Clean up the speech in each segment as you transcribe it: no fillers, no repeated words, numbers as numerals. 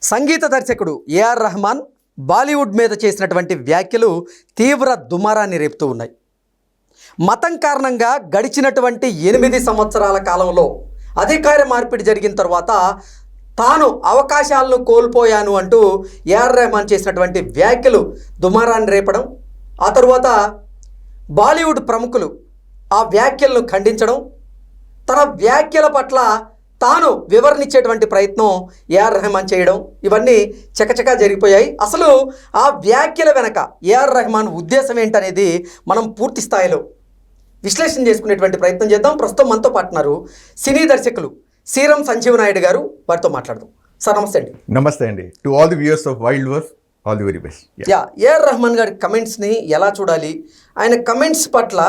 సంగీత దర్శకుడు ఏఆర్ రెహమాన్ బాలీవుడ్ మీద చేసినటువంటి వ్యాఖ్యలు తీవ్ర దుమారాన్ని రేపుతూ ఉన్నాయి. మతం కారణంగా గడిచినటువంటి 8 సంవత్సరాల కాలంలో అధికార మార్పిడి జరిగిన తర్వాత తాను అవకాశాలను కోల్పోయాను అంటూ ఏఆర్ రెహమాన్ చేసినటువంటి వ్యాఖ్యలు దుమారాన్ని రేపడం, ఆ తరువాత బాలీవుడ్ ప్రముఖులు ఆ వ్యాఖ్యలను ఖండించడం, తన వ్యాఖ్యల పట్ల తాను వివరణ ఇచ్చేటువంటి ప్రయత్నం ఏఆర్ రెహమాన్ చేయడం, ఇవన్నీ చకచకా జరిగిపోయాయి. అసలు ఆ వ్యాఖ్యల వెనక ఏఆర్ రెహమాన్ ఉద్దేశం ఏంటనేది మనం పూర్తి స్థాయిలో విశ్లేషణ చేసుకునేటువంటి ప్రయత్నం చేద్దాం. ప్రస్తుతం మనతో పాటున్నారు సినీ దర్శకులు శ్రీరామ్ సంజీవ్ నాయుడు గారు. వారితో మాట్లాడదాం. సార్ నమస్తే అండి. నమస్తే అండి. To all the viewers of wild వర్స్, all the very best. AR Rahman గారి కమెంట్స్ని ఎలా చూడాలి? ఆయన కమెంట్స్ పట్ల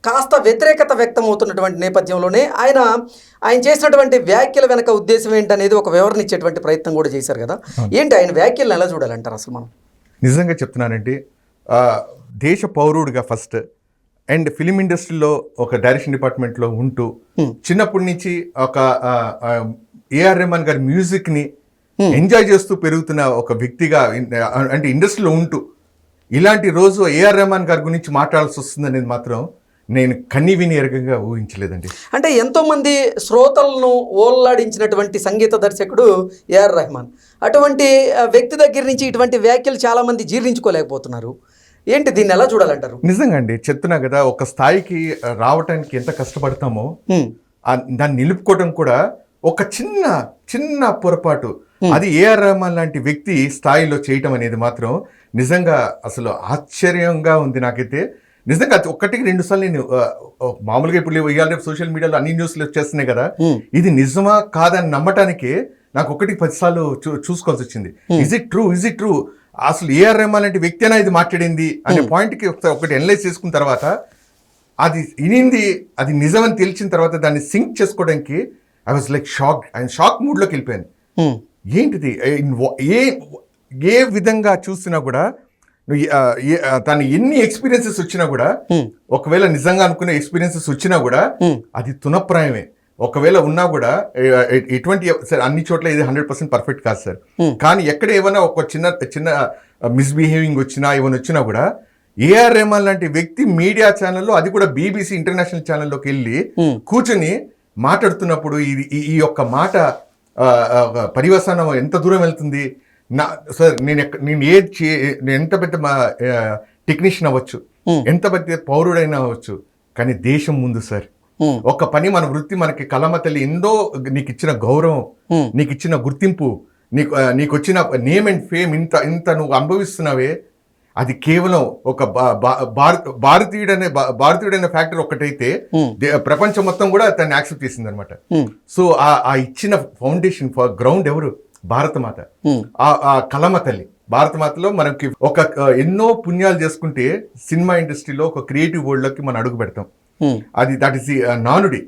కాస్త వ్యతిరేకత వ్యక్తం అవుతున్నటువంటి నేపథ్యంలోనే ఆయన చేసినటువంటి వ్యాఖ్యల వెనక ఉద్దేశం ఏంటనేది ఒక వివరణ ఇచ్చేటువంటి ప్రయత్నం కూడా చేశారు కదా. ఏంటి ఆయన వ్యాఖ్యలను ఎలా చూడాలంటారు అసలు మనం? నిజంగా చెప్తున్నానండి, దేశ పౌరుడిగా ఫస్ట్ అండ్ ఫిలిం ఇండస్ట్రీలో ఒక డైరెక్షన్ డిపార్ట్మెంట్లో ఉంటూ చిన్నప్పటి నుంచి ఒక ఏఆర్ రెహమాన్ గారి మ్యూజిక్ని ఎంజాయ్ చేస్తూ పెరుగుతున్న ఒక వ్యక్తిగా, అంటే ఇండస్ట్రీలో ఉంటూ ఇలాంటి రోజు ఏఆర్ రెహమాన్ గారి గురించి మాట్లాడాల్సి వస్తుందనేది మాత్రం నేను కన్నీ విని ఎరగంగా ఊహించలేదండి. అంటే ఎంతోమంది శ్రోతలను ఓల్లాడించినటువంటి సంగీత దర్శకుడు ఏఆర్ రెహమాన్. అటువంటి వ్యక్తి దగ్గర నుంచి ఇటువంటి వ్యాఖ్యలు చాలామంది జీర్ణించుకోలేకపోతున్నారు. ఏంటి, దీన్ని ఎలా చూడాలంటారు? నిజంగా అండి, చెప్తున్నా కదా, ఒక స్థాయికి రావటానికి ఎంత కష్టపడతామో దాన్ని నిలుపుకోవడం కూడా ఒక చిన్న చిన్న పొరపాటు, అది ఏఆర్ రెహమాన్ లాంటి వ్యక్తి స్థాయిలో చేయటం అనేది మాత్రం నిజంగా అసలు ఆశ్చర్యంగా ఉంది నాకైతే. నిజంగా ఒకటికి 2 సార్లు నేను మామూలుగా ఇప్పుడు ఇవాళ సోషల్ మీడియాలో అన్ని న్యూస్లు వచ్చేస్తున్నాయి కదా, ఇది నిజమా కాదని నమ్మటానికి నాకు 1-10 సార్లు చూసుకోవాల్సి వచ్చింది. ఇజ్ ఇట్ ట్రూ, అసలు ఏఆర్ రెహమాన్ లాంటి వ్యక్తి అయినా ఇది మాట్లాడింది అనే పాయింట్కి ఒకటి అనలైజ్ చేసుకున్న తర్వాత అది వినింది, అది నిజమని తెలిసిన తర్వాత దాన్ని సింక్ చేసుకోవడానికి ఐ వాజ్ లైక్ షాక్. ఆయన షాక్ మూడ్లోకి వెళ్ళిపోయాను. ఏంటిది, ఏ విధంగా చూసినా కూడా తను ఎన్ని ఎక్స్పీరియన్సెస్ వచ్చినా కూడా, ఒకవేళ నిజంగా అనుకునే ఎక్స్పీరియన్సెస్ వచ్చినా కూడా అది తునప్రాయమే. ఒకవేళ ఉన్నా కూడా ఎటువంటి సార్ అన్ని చోట్ల ఇది 100% పర్ఫెక్ట్ కాదు సార్. కానీ ఎక్కడ ఏమైనా ఒక చిన్న మిస్బిహేవింగ్ వచ్చినా ఏమైనా వచ్చినా కూడా ఏఆర్ రెహమాన్ లాంటి వ్యక్తి మీడియా ఛానల్లో, అది కూడా BBC ఇంటర్నేషనల్ ఛానల్లోకి వెళ్ళి కూర్చొని మాట్లాడుతున్నప్పుడు ఈ యొక్క మాట పరివసానం ఎంత దూరం వెళ్తుంది. సార్ నేను ఎంత పెద్ద టెక్నీషియన్ అవ్వచ్చు, ఎంత పెద్ద పౌరుడైనా అవ్వచ్చు, కానీ దేశం ముందు సార్ ఒక పని, మన వృత్తి, మనకి కలమ తల్లి ఎంతో నీకు ఇచ్చిన గౌరవం, నీకు ఇచ్చిన గుర్తింపు, నీకు వచ్చిన నేమ్ అండ్ ఫేమ్ ఇంత నువ్వు అనుభవిస్తున్నావే, అది కేవలం ఒక భారతీయుడైన ఫ్యాక్టర్ ఒక్కటైతే ప్రపంచం మొత్తం కూడా తను యాక్సెప్ట్ చేసింది అనమాట. సో ఆ ఇచ్చిన ఫౌండేషన్ ఫర్ గ్రౌండ్ ఎవరు? భారతమాత, ఆ కలమ తల్లి. భారతమాతలో మనకి ఒక ఎన్నో పుణ్యాలు చేసుకుంటే సినిమా ఇండస్ట్రీలో ఒక క్రియేటివ్ వరల్డ్ లోకి మనం అడుగు పెడతాం. దట్ ఈస్ ది నానుడి.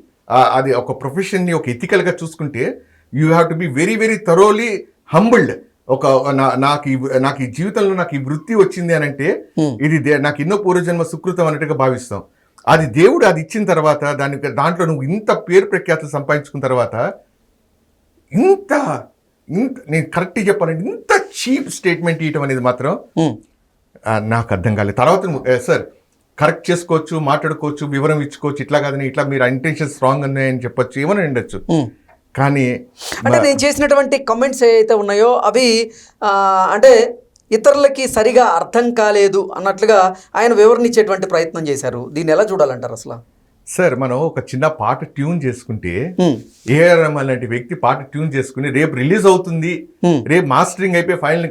అది ఒక ప్రొఫెషన్ ని ఒక ఎథికల్ గా చూసుకుంటే you have to be very very thoroughly humbled. నాకు ఈ జీవితంలో నాకు ఈ వృత్తి వచ్చింది అని అంటే ఇది నాకు ఎన్నో పూర్వజన్మ సుకృతం అన్నట్టుగా భావిస్తాం. అది దేవుడు అది ఇచ్చిన తర్వాత దాంట్లో నువ్వు ఇంత పేరు ప్రఖ్యాతులు సంపాదించుకున్న తర్వాత నేను కరెక్ట్ చెప్పాలంటే ఇంత చీప్ స్టేట్మెంట్ ఇవ్వటం అనేది మాత్రం నాకు అర్థం కాలేదు. తర్వాత సార్ కరెక్ట్ చేసుకోవచ్చు, మాట్లాడుకోవచ్చు, వివరం ఇచ్చుకోవచ్చు, ఇట్లా కాదని ఇట్లా మీరు ఇంటెన్షన్స్ రాంగ్ ఉన్నాయని చెప్పొచ్చు, ఏమైనా ఉండొచ్చు. కానీ అంటే నేను చేసినటువంటి కమెంట్స్ ఏవైతే ఉన్నాయో అవి అంటే ఇతరులకి సరిగా అర్థం కాలేదు అన్నట్లుగా ఆయన వివరణ ఇచ్చేటువంటి ప్రయత్నం చేశారు. దీన్ని ఎలా చూడాలంటారు అసలు? సార్, మనం ఒక చిన్న పాట ట్యూన్ చేసుకుంటే, ఏఆర్ రెహమాన్ లాంటి వ్యక్తి పాట ట్యూన్ చేసుకుని రేపు రిలీజ్ అవుతుంది, రేపు మాస్టరింగ్ అయిపోయి ఫైనల్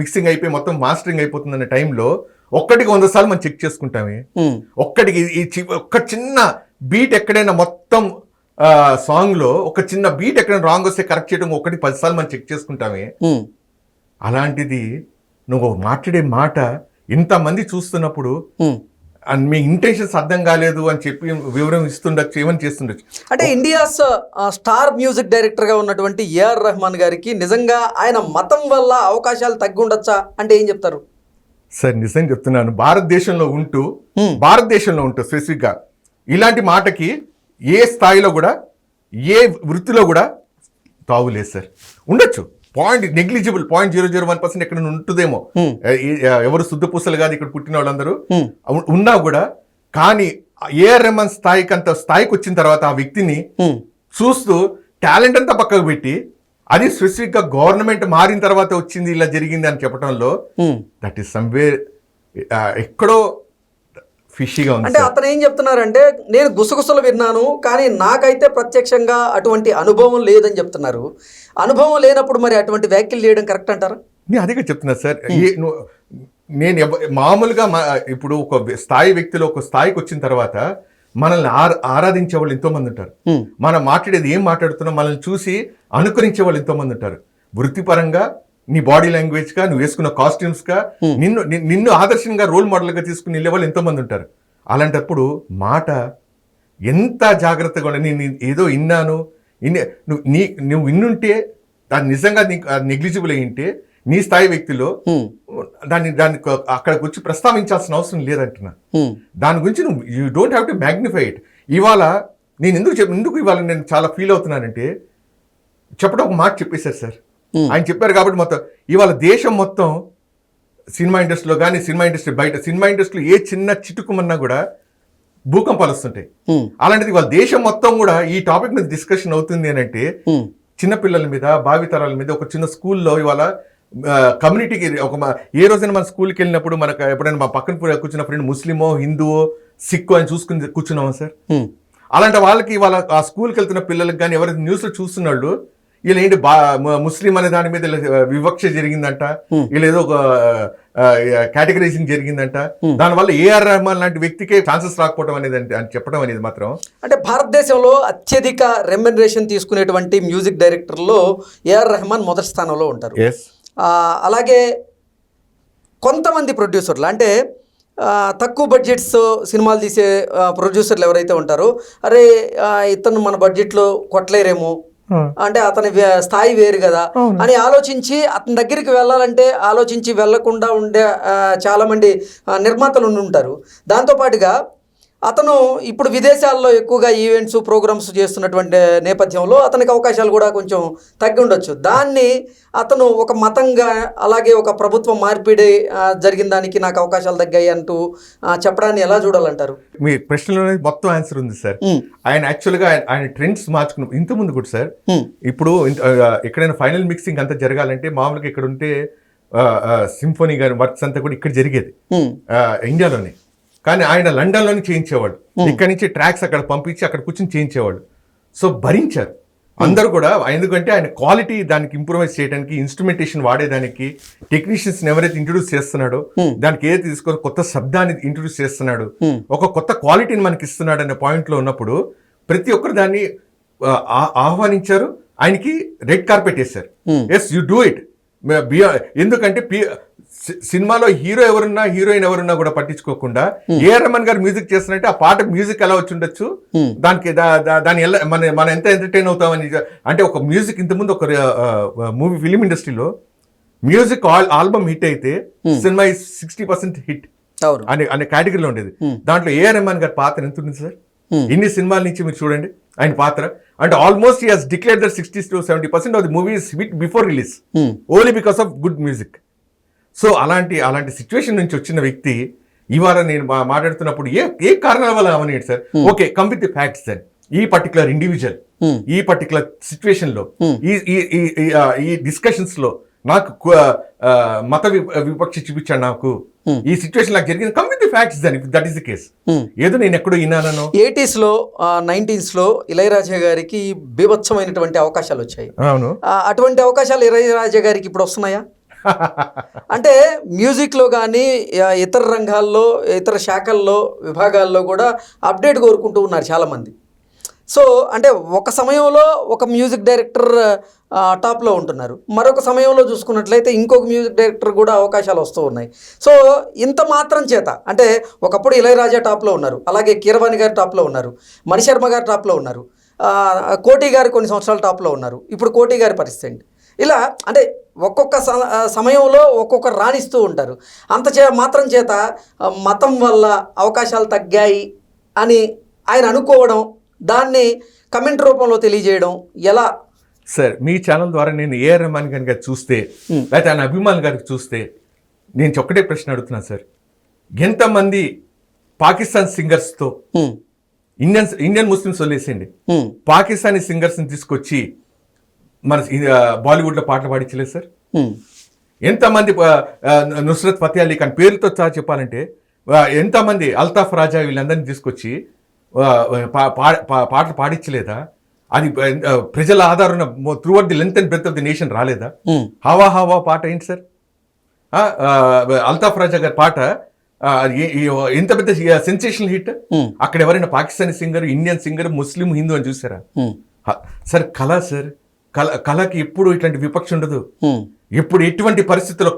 మిక్సింగ్ అయిపోయి మొత్తం మాస్టరింగ్ అయిపోతుంది అనే టైంలో 100 సార్లు మనం చెక్ చేసుకుంటామే. ఒక్క చిన్న బీట్ ఎక్కడైనా మొత్తం సాంగ్ లో ఒక చిన్న బీట్ ఎక్కడైనా రాంగ్ వస్తే కరెక్ట్ చేయడం 10 సార్లు మనం చెక్ చేసుకుంటామే. అలాంటిది నువ్వు మాట్లాడే మాట ఇంతమంది చూస్తున్నప్పుడు మీ ఇంటెన్షన్స్ అర్థం కాలేదు అని చెప్పి వివరం ఇస్తుండొచ్చు, ఏమని చేస్తుండొచ్చు. అంటే ఇండియాస్ స్టార్ మ్యూజిక్ డైరెక్టర్ గా ఉన్నటువంటి ఏఆర్ రెహమాన్ గారికి నిజంగా ఆయన మతం వల్ల అవకాశాలు తగ్గి ఉండొచ్చా అంటే ఏం చెప్తారు? సార్, నిజం చెప్తున్నాను, భారతదేశంలో ఉంటూ స్పెసిఫిక్ గా ఇలాంటి మాటకి ఏ స్థాయిలో కూడా ఏ వృత్తిలో కూడా తావులేదు సార్. ఉండొచ్చు, నెగ్లిజిబుల్ 0.001% ఎక్కడ ఉంటుందేమో, ఎవరు శుద్ధ పూసలు కాదు ఇక్కడ పుట్టిన వాళ్ళందరూ ఉన్నా కూడా. కానీ ఏఆర్ రెహమాన్ స్థాయికి వచ్చిన తర్వాత ఆ వ్యక్తిని చూస్తూ టాలెంట్ అంతా పక్కకు పెట్టి అది స్పెసిఫిక్ గా గవర్నమెంట్ మారిన తర్వాత వచ్చింది ఇలా జరిగింది అని చెప్పడంలో దట్ ఈస్ సమ్వేర్ ఎక్కడో ఫిషీగా ఉంది. అంటే అతను ఏం చెప్తున్నారంటే నేను గుసగుసలు విన్నాను కానీ నాకైతే ప్రత్యక్షంగా అటువంటి అనుభవం లేదని చెప్తున్నారు. అనుభవం లేనప్పుడు మరి అటువంటి వ్యాఖ్యలు చేయడం కరెక్ట్ అంటారా? నేను అదే చెప్తున్నా సార్. నేను మామూలుగా ఇప్పుడు ఒక వ్యక్తిలో ఒక స్థాయికి వచ్చిన తర్వాత మనల్ని ఆరాధించే వాళ్ళు ఎంతో మంది ఉంటారు. మనం మాట్లాడేది ఏం మాట్లాడుతున్నాం మనల్ని చూసి అనుకరించే వాళ్ళు ఎంతో మంది ఉంటారు. వృత్తిపరంగా నీ బాడీ లాంగ్వేజ్ గా, నువ్వు వేసుకున్న కాస్ట్యూమ్స్ గా, నిన్ను ఆదర్శంగా రోల్ మోడల్ గా తీసుకుని వెళ్ళే వాళ్ళు ఎంతో మంది ఉంటారు. అలాంటప్పుడు మాట ఎంత జాగ్రత్తగా ఉండాలి. నేను ఏదో విన్నాను, నువ్వు విన్నుంటే దాన్ని నిజంగా నీకు నెగ్లిజిబుల్ అయ్యింటే నీ స్థాయి వ్యక్తిలో దాన్ని అక్కడికి వచ్చి ప్రస్తావించాల్సిన అవసరం లేదంటున్నా. దాని గురించి నువ్వు you don't have to magnify it. ఇవాళ నేను ఎందుకు ఇవాళ నేను చాలా ఫీల్ అవుతున్నానంటే చెప్పడం ఒక మాట చెప్పేశారు సార్. ఆయన చెప్పారు కాబట్టి మొత్తం ఇవాళ దేశం మొత్తం సినిమా ఇండస్ట్రీలో కానీ, సినిమా ఇండస్ట్రీ బయట, సినిమా ఇండస్ట్రీలో ఏ చిన్న చిటుకుమన్నా కూడా భూకంపాలు వస్తుంటాయి. అలాంటిది ఇవాళ దేశం మొత్తం కూడా ఈ టాపిక్ మీద డిస్కషన్ అవుతుంది అని అంటే చిన్నపిల్లల మీద, భావితరాల మీద ఒక చిన్న స్కూల్లో ఇవాళ కమ్యూనిటీకి ఏ రోజైనా మన స్కూల్కి వెళ్ళినప్పుడు మనకు ఎప్పుడైనా మా పక్కన కూర్చున్న ఫ్రెండ్ ముస్లిమో, హిందువో, సిక్కో అని చూసుకుని కూర్చున్నామా సార్? అలాంటి వాళ్ళకి ఇవాళ ఆ స్కూల్కి వెళ్తున్న పిల్లలకి కానీ ఎవరైతే న్యూస్లో చూస్తున్నాళ్ళు వీళ్ళు ఏంటి ముస్లిం అనే దాని మీద వివక్ష జరిగిందంట, వీళ్ళు ఏదో ఒక కేటగరైజింగ్ జరిగిందంట, దానివల్ల ఏఆర్ రెహమాన్ లాంటి వ్యక్తికే ఛాన్సెస్ రాకపోవడం అనేది అని చెప్పడం అనేది మాత్రం. అంటే భారతదేశంలో అత్యధిక రెమ్యునరేషన్ తీసుకునేటువంటి మ్యూజిక్ డైరెక్టర్లో ఏఆర్ రెహమాన్ మొదటి స్థానంలో ఉంటారు. అలాగే కొంతమంది ప్రొడ్యూసర్లు అంటే తక్కువ బడ్జెట్స్ సినిమాలు తీసే ప్రొడ్యూసర్లు ఎవరైతే ఉంటారో, అరే ఇతను మన బడ్జెట్లో కొట్టలేరేమో, అంటే అతని స్థాయి వేరు కదా అని ఆలోచించి అతని దగ్గరికి వెళ్ళాలంటే ఆలోచించి వెళ్లకుండా ఉండే చాలా మంది నిర్మాతలు ఉంటారు. దాంతోపాటుగా అతను ఇప్పుడు విదేశాల్లో ఎక్కువగా ఈవెంట్స్, ప్రోగ్రామ్స్ చేస్తున్నటువంటి నేపథ్యంలో అతనికి అవకాశాలు కూడా కొంచెం తగ్గి ఉండొచ్చు. దాన్ని అతను ఒక మతంగా, అలాగే ఒక ప్రభుత్వ మార్పిడి జరిగిన దానికి నాకు అవకాశాలు తగ్గాయి అంటూ చెప్పడాన్ని ఎలా చూడాలంటారు? మీ ప్రశ్నలోనే మొత్తం ఆన్సర్ ఉంది సార్. ఆయన యాక్చువల్గా ఆయన ట్రెండ్స్ మార్చుకున్న ఇంతకుముందు కూడా సార్, ఇప్పుడు ఎక్కడైనా ఫైనల్ మిక్సింగ్ అంతా జరగాలంటే మామూలుగా ఇక్కడ ఉంటే సింఫోనీ గారి వర్క్స్ అంతా కూడా ఇక్కడ జరిగేది ఇండియాలోనే. కానీ ఆయన లండన్లోనే చేయించేవాడు, ఇక్కడ నుంచి ట్రాక్స్ అక్కడ పంపించి అక్కడ కూర్చొని చేయించేవాడు. సో భరించారు అందరూ కూడా, ఎందుకంటే ఆయన క్వాలిటీ దానికి ఇంప్రూవైజ్ చేయడానికి, ఇన్స్ట్రుమెంటేషన్ వాడేదానికి, టెక్నీషియన్స్ ఎవరైతే ఇంట్రొడ్యూస్ చేస్తున్నాడో దానికి ఏదైతే తీసుకొని కొత్త శబ్దాన్ని ఇంట్రొడ్యూస్ చేస్తున్నాడు, ఒక కొత్త క్వాలిటీని మనకి ఇస్తున్నాడు అనే పాయింట్లో ఉన్నప్పుడు ప్రతి ఒక్కరు దాన్ని ఆహ్వానించారు. ఆయనకి రెడ్ కార్పెట్ వేశారు. Yes you do it. ఎందుకంటే సినిమాలో హీరో ఎవరున్నా, హీరోయిన్ ఎవరున్నా కూడా పట్టించుకోకుండా ఏఆర్ రెహమాన్ గారు మ్యూజిక్ చేస్తున్నట్టే ఆ పాట మ్యూజిక్ ఎలా వచ్చి ఉండొచ్చు, దానికి దాని ఎలా మనం ఎంత ఎంటర్టైన్ అవుతామని. అంటే ఒక మ్యూజిక్ ఇంతకుముందు ఒక మూవీ ఫిలిం ఇండస్ట్రీలో మ్యూజిక్ ఆల్బమ్ హిట్ అయితే సినిమా 60% హిట్ అనే కేటగిరీలో ఉండేది. దాంట్లో ఏఆర్ రెహమాన్ గారి పాత్ర ఎంత ఉంది సార్? ఇన్ని సినిమాల నుంచి మీరు చూడండి ఆయన పాత్ర. అంటే almost he has declared that 60 to 70% of the movie is hit before release only because of good music. So అలాంటి సిచ్యువేషన్ నుంచి వచ్చిన వ్యక్తి ఇవాళ నేను మాట్లాడుతున్నప్పుడు ఏ కారణాల వల్ల అవనేది sir? Okay, come with the facts sir. ఈ పర్టికులర్ ఇండివిజువల్ ఈ పర్టికులర్ సిచ్యువేషన్ లో ఈ డిస్కషన్స్ లో నాకు మత విపక్ష చూపించాడు, నాకు ఈ సిచ్యువేషన్ నాకు జరిగింది. Come with the facts then if that is the case. ఏదో నేను ఎక్కడో విన్నాను. 80s లో 90s లో ఇళయరాజా గారికి బీభత్సమైనటువంటి అవకాశాలు వచ్చాయి. అవును, అటువంటి అవకాశాలు ఇళయరాజా గారికి ఇప్పుడు వస్తున్నాయా? అంటే మ్యూజిక్లో కానీ ఇతర రంగాల్లో, ఇతర శాఖల్లో, విభాగాల్లో కూడా అప్డేట్ కోరుకుంటూ ఉన్నారు చాలామంది. సో అంటే ఒక సమయంలో ఒక మ్యూజిక్ డైరెక్టర్ టాప్లో ఉంటున్నారు, మరొక సమయంలో చూసుకున్నట్లయితే ఇంకొక మ్యూజిక్ డైరెక్టర్ కూడా అవకాశాలు వస్తూ ఉన్నాయి. సో ఇంత మాత్రం చేత అంటే ఒకప్పుడు ఇళయరాజా టాప్లో ఉన్నారు, అలాగే కీరవాణి గారు టాప్లో ఉన్నారు, మణిశర్మ గారు టాప్లో ఉన్నారు, కోటి గారు కొన్ని సంవత్సరాల టాప్లో ఉన్నారు, ఇప్పుడు కోటి గారి పరిస్థితి. ఇలా అంటే ఒక్కొక్క సమయంలో ఒక్కొక్కరు రాణిస్తూ ఉంటారు. మాత్రం చేత మతం వల్ల అవకాశాలు తగ్గాయి అని ఆయన అనుకోవడం, దాన్ని కమెంట్ రూపంలో తెలియజేయడం ఎలా సార్ మీ ఛానల్ ద్వారా నేను ఏఆర్ రెహమాన్ గారికి చూస్తే లేకపోతే ఆయన అభిమానులు గారికి చూస్తే నేను ఒక్కటే ప్రశ్న అడుగుతున్నాను సార్. ఎంతమంది పాకిస్తాన్ సింగర్స్తో ఇండియన్ ముస్లిమ్స్ వదిలేసేయండి, పాకిస్తానీ సింగర్స్ని తీసుకొచ్చి మన బాలీవుడ్లో పాటలు పాడించలేదు సార్. ఎంతమంది నుస్రత్ ఫతే అలీ ఖాన్ పేరుతో సహా చెప్పాలంటే ఎంతమంది అల్తాఫ్ రాజా వీళ్ళందరినీ తీసుకొచ్చి పాటలు పాడించలేదా? అది ప్రజల ఆధారణ throughout the length and breadth of the nation రాలేదా? హవా హవా పాట ఏంటి సార్? అల్తాఫ్ రాజా గారి పాట ఎంత పెద్ద సెన్సేషనల్ హిట్. అక్కడ ఎవరైనా పాకిస్తానీ సింగర్, ఇండియన్ సింగర్, ముస్లిం, హిందూ అని చూసారా? సార్ కళ సార్, కళకి ఎప్పుడు ఇట్లాంటి విపక్ష ఉండదు. ఎప్పుడు ఎటువంటి పరిస్థితుల్లో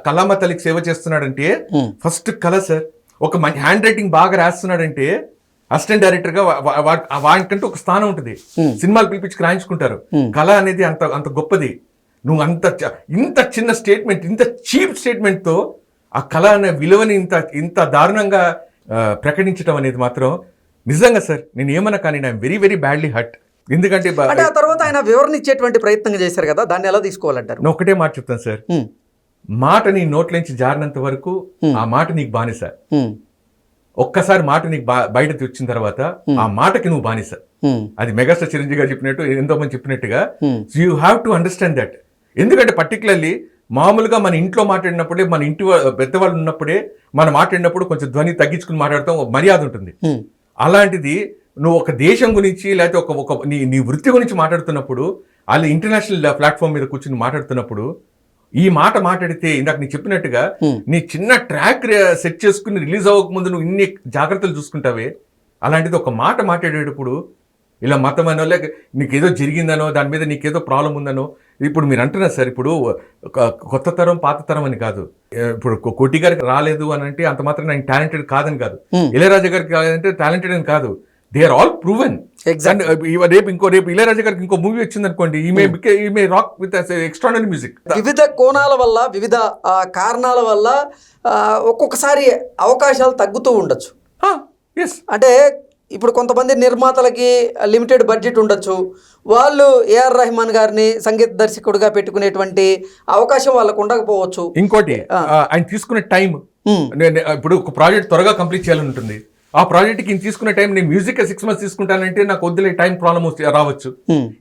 కళామ తల్లికి సేవ చేస్తున్నాడంటే ఫస్ట్ కళ సార్. ఒక హ్యాండ్ రైటింగ్ బాగా రాస్తున్నాడంటే అసిస్టెంట్ డైరెక్టర్ గా వాడికంటే ఒక స్థానం ఉంటుంది. సినిమాలు పిలిపించుకు రాయించుకుంటారు. కళ అనేది అంత గొప్పది. నువ్వు ఇంత చిన్న స్టేట్మెంట్, ఇంత చీప్ స్టేట్మెంట్ తో ఆ కళ అనే విలువని ఇంత దారుణంగా ప్రకటించడం అనేది మాత్రం నిజంగా సార్ నేను ఏమన్నా కానీ I'm very very badly hurt. ఎందుకంటే ఆ తర్వాత ఆయన వివరణ ఇచ్చేటువంటి ప్రయత్నం చేశారు కదా, దాన్ని ఎలా తీసుకోవాలంటారు? నేను ఒకటే మాట చెప్తాను సార్, మాట నీ నోట్లోంచి జారినంత వరకు ఆ మాట నీకు బానిస. ఒక్కసారి మాట నీకు బయట వచ్చిన తర్వాత ఆ మాటకి నువ్వు బానిస. అది మెగాస్టార్ చిరంజీవి గారు చెప్పినట్టు, ఎంతో మంది చెప్పినట్టుగా you have to understand that. ఎందుకంటే పర్టికులర్లీ మామూలుగా మన ఇంట్లో మాట్లాడినప్పుడే, మన ఇంటి పెద్దవాళ్ళు ఉన్నప్పుడే మనం మాట్లాడినప్పుడు కొంచెం ధ్వని తగ్గించుకుని మాట్లాడతాం, మర్యాద ఉంటుంది. అలాంటిది నువ్వు ఒక దేశం గురించి లేకపోతే ఒక నీ వృత్తి గురించి మాట్లాడుతున్నప్పుడు, వాళ్ళు ఇంటర్నేషనల్ ప్లాట్ఫామ్ మీద కూర్చుని మాట్లాడుతున్నప్పుడు ఈ మాట మాట్లాడితే, ఇందాక నీకు చెప్పినట్టుగా నీ చిన్న ట్రాక్ సెట్ చేసుకుని రిలీజ్ అవ్వక ముందు నువ్వు ఇన్ని జాగ్రత్తలు చూసుకుంటావే, అలాంటిది ఒక మాట మాట్లాడేటప్పుడు ఇలా మతం అనో లేక నీకేదో జరిగిందనో దాని మీద నీకేదో ప్రాబ్లం ఉందనో, ఇప్పుడు మీరు అంటున్నారు సార్, ఇప్పుడు కొత్త తరం పాత తరం అని కాదు. ఇప్పుడు కోటి గారికి రాలేదు అని అంటే అంత మాత్రం ఆయన టాలెంటెడ్ కాదని కాదు, ఇళయరాజా గారికి కాదంటే టాలెంటెడ్ అని కాదు. They are all proven. రేపు ఇళయరాజా గారికి ఇంకో మూవీ వచ్చింది అనుకోండి, ఈమె రాక్ విత్ ఎక్స్ట్రాడినరీ మ్యూజిక్. వివిధ కోణాల వల్ల, వివిధ కారణాల వల్ల ఒక్కొక్కసారి అవకాశాలు తగ్గుతూ ఉండొచ్చు. అంటే ఇప్పుడు కొంతమంది నిర్మాతలకి లిమిటెడ్ బడ్జెట్ ఉండొచ్చు, వాళ్ళు ఏఆర్ రెహమాన్ గారిని సంగీత దర్శకుడిగా పెట్టుకునేటువంటి అవకాశం వాళ్ళకు ఉండకపోవచ్చు. ఇంకోటి ఆయన తీసుకునే టైం, ఇప్పుడు ఒక ప్రాజెక్ట్ త్వరగా కంప్లీట్ చేయాలని ఉంటుంది. ఆ ప్రాజెక్ట్కి తీసుకునే టైం నేను మ్యూజిక్ 6 months తీసుకుంటానంటే నాకు వద్దులే టైం ప్రాబ్లమ్ రావచ్చు.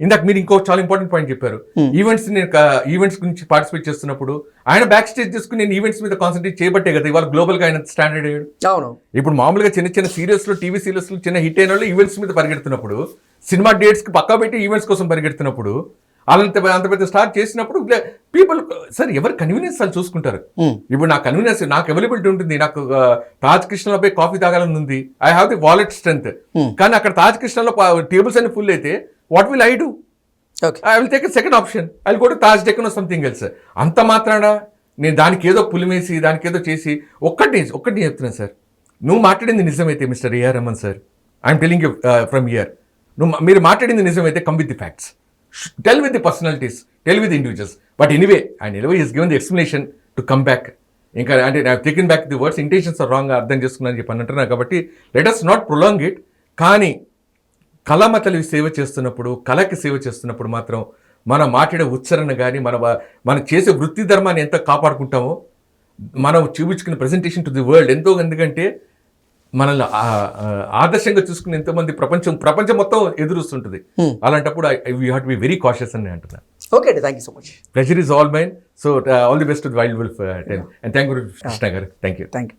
ఇందాక మీరు ఇంకో చాలా ఇంపార్టెంట్ పాయింట్ చెప్పారు, ఈవెంట్స్ గురించి పార్టిసిపేట్ చేస్తున్నప్పుడు ఆయన బ్యాక్ స్టేజ్ తీసుకుని నేను ఈవెంట్స్ మీద కాన్సన్ట్రేట్ చేయబట్టే కదా ఇవాళ గ్లోబల్ గా ఆయన స్టాండర్డ్ అయ్యాడు. అవును, ఇప్పుడు మామూలుగా చిన్న సీరియల్స్ లో, టీవీ సీరియల్స్ లో చిన్న హిట్ అయిన వాళ్ళు ఈవెంట్స్ మీద పరిగెడుతున్నప్పుడు, సినిమా డేట్స్ కి పక్కా పెట్టి ఈవెంట్స్ కోసం పరిగెడుతున్నప్పుడు, అంత పెద్ద స్టార్ట్ చేసినప్పుడు పీపుల్ సార్ ఎవరు కన్వీనియన్స్ వాళ్ళు చూసుకుంటారు. ఇప్పుడు నా కన్వీనియన్స్, నాకు అవైలబిలిటీ ఉంటుంది. నాకు తాజ్ కృష్ణలో పోయి కాఫీ తాగాలని ఉంది, I have the wallet strength. కానీ అక్కడ తాజ్ కృష్ణలో టేబుల్స్ అన్ని ఫుల్ అయితే what will I do? I will take second option, I will go to Taj Deccan or something else. అంత మాత్రాన నేను దానికి ఏదో పులిమేసి దానికి ఏదో చేసి ఒక్కటి చెప్తున్నాను సార్, నువ్వు మాట్లాడింది నిజమైతే mister AR Rahman sir, I'm telling you from here, మీరు మాట్లాడింది నిజమైతే come with the facts, tell with the personalities, tell with the individuals. But anyway he has given the explanation to come back. ఇంకా అంటే I have taken back the words, intentions are wrong అర్థం చేసుకున్నాను చెప్పి అంటున్నారు. కాబట్టి let us not prolong it. కానీ కళామతలి సేవ చేస్తున్నప్పుడు, కళకి సేవ చేస్తున్నప్పుడు మాత్రం మనం మాట్లాడే ఉచ్చారణ కానీ మనం చేసే వృత్తి ధర్మాన్ని ఎంత కాపాడుకుంటామో, మనం చూపించుకునే ప్రెజెంటేషన్ టు ది వరల్డ్ ఎంతో. ఎందుకంటే మనల్ని ఆదర్శంగా చూసుకుని ఎంతోమంది ప్రపంచం మొత్తం ఎదురుస్తుంటుంది. అలాంటప్పుడు we have to be very cautious అని అంటున్నాను. ఓకే అండి, thank you so much. Pleasure is all mine. So all the best to Wild Wolf and thank you Krishna garu. Thank you.